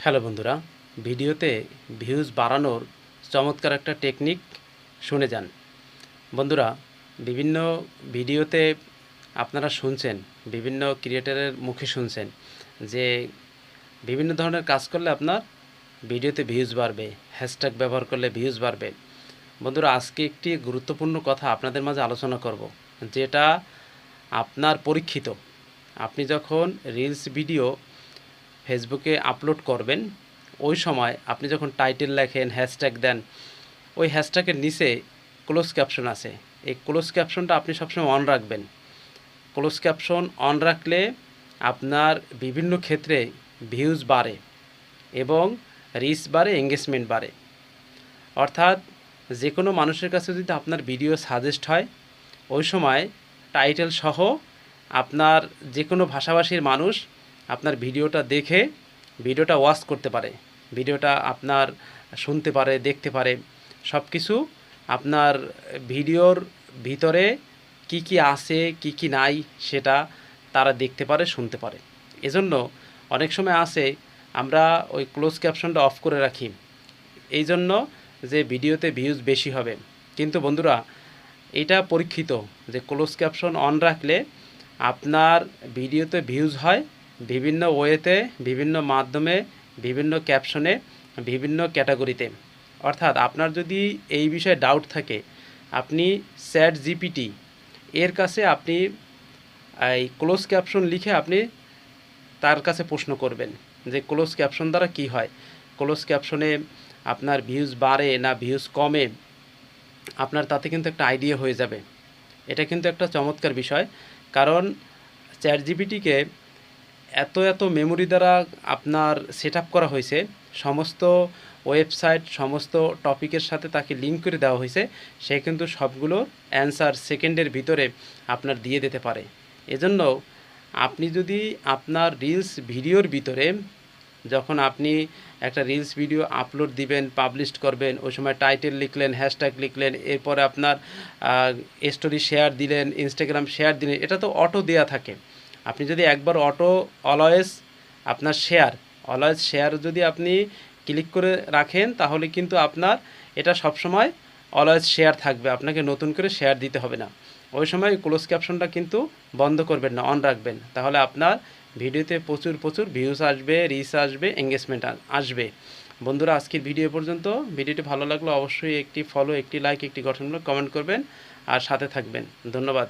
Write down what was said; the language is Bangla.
হ্যালো বন্ধুরা, ভিডিওতে ভিউজ বাড়ানোর চমৎকার একটা টেকনিক শুনে যান। বন্ধুরা, বিভিন্ন ভিডিওতে আপনারা শুনছেন, বিভিন্ন ক্রিয়েটরের মুখে শুনছেন যে বিভিন্ন ধরনের কাজ করলে আপনার ভিডিওতে ভিউজ বাড়বে, হ্যাশট্যাগ ব্যবহার করলে ভিউজ বাড়বে। বন্ধুরা, আজকে একটি গুরুত্বপূর্ণ কথা আপনাদের মাঝে আলোচনা করব, যেটা আপনার পরীক্ষিত। আপনি যখন রিলস ভিডিও ফেসবুকে আপলোড করবেন, ওই সময় আপনি যখন টাইটেল লেখেন, হ্যাশট্যাগ দেন, ওই হ্যাশট্যাগের নিচে ক্লোজ ক্যাপশন আছে। এই ক্লোজ ক্যাপশনটা আপনি সবসময় অন রাখবেন। ক্লোজ ক্যাপশন অন রাখলে আপনার বিভিন্ন ক্ষেত্রে ভিউজ বাড়ে এবং রিচ বাড়ে, এঙ্গেজমেন্ট বাড়ে। অর্থাৎ যে কোনো মানুষের কাছে যদি আপনার ভিডিও সাজেস্ট হয়, ওই সময় টাইটেল সহ আপনার যে কোনো ভাষাভাষীর মানুষ আপনার ভিডিওটা দেখে ভিডিওটা ওয়াচ করতে পারে, ভিডিওটা আপনার শুনতে পারে, দেখতে পারে। সব কিছু আপনার ভিডিওর ভিতরে কি কি আছে, কি কি নাই, সেটা তারা দেখতে পারে, শুনতে পারে। এজন্য অনেক সময় আছে আমরা ওই ক্লোজ ক্যাপশনটা অফ করে রাখি, এই জন্য যে ভিডিওতে ভিউজ বেশি হবে। কিন্তু বন্ধুরা, এটা পরীক্ষিত যে ক্লোজ ক্যাপশন অন রাখলে আপনার ভিডিওতে ভিউজ হয় বিভিন্ন ওয়েতে, বিভিন্ন মাধ্যমে, বিভিন্ন ক্যাপশনে, বিভিন্ন ক্যাটাগরিতে। অর্থাৎ আপনার যদি এই বিষয়ে ডাউট থাকে, আপনি চ্যাট জিপিটি এর কাছে আপনি এই ক্লোজ ক্যাপশন লিখে আপনি তার কাছে প্রশ্ন করবেন যে ক্লোজ ক্যাপশন দ্বারা কি হয়, ক্লোজ ক্যাপশনে আপনার ভিউজ বাড়ে না ভিউজ কমে, আপনার তাতে কিন্তু একটা আইডিয়া হয়ে যাবে। এটা কিন্তু একটা চমৎকার বিষয়, কারণ চ্যাট জিপিটিকে এত এত মেমোরি দ্বারা আপনার সেট আপ করা হয়েছে, সমস্ত ওয়েবসাইট, সমস্ত টপিকের সাথে তাকে লিঙ্ক করে দেওয়া হয়েছে। সে কিন্তু সবগুলো অ্যান্সার সেকেন্ডের ভিতরে আপনার দিয়ে দিতে পারে। এজন্য আপনি যদি আপনার রিলস ভিডিওর ভিতরে, যখন আপনি একটা রিলস ভিডিও আপলোড দিবেন, পাবলিশ করবেন, ওই সময় টাইটেল লিখলেন, হ্যাশট্যাগ লিখলেন, এরপরে আপনার স্টোরি শেয়ার দিলেন, ইনস্টাগ্রাম শেয়ার দিলেন, এটা তো অটো দেয়া থাকে। আপনি যদি একবার অটো অলওয়েজ আপনার অলওয়েজ শেয়ার যদি আপনি ক্লিক করে রাখেন, তাহলে কিন্তু আপনার এটা সবসময় অলওয়েজ শেয়ার থাকবে, আপনাকে নতুন করে শেয়ার দিতে হবে না। ওই সময় ক্লোজ ক্যাপশনটা কিন্তু বন্ধ করবেন না, অন রাখবেন। তাহলে আপনার ভিডিওতে প্রচুর প্রচুর ভিউজ আসবে, রিচ আসবে, এঙ্গেজমেন্ট আসবে। বন্ধুরা, আজকের ভিডিও পর্যন্ত। ভিডিওটি ভালো লাগলে অবশ্যই একটি ফলো, একটি লাইক, একটি গঠনমূলক কমেন্ট করবেন আর সাথে থাকবেন। ধন্যবাদ।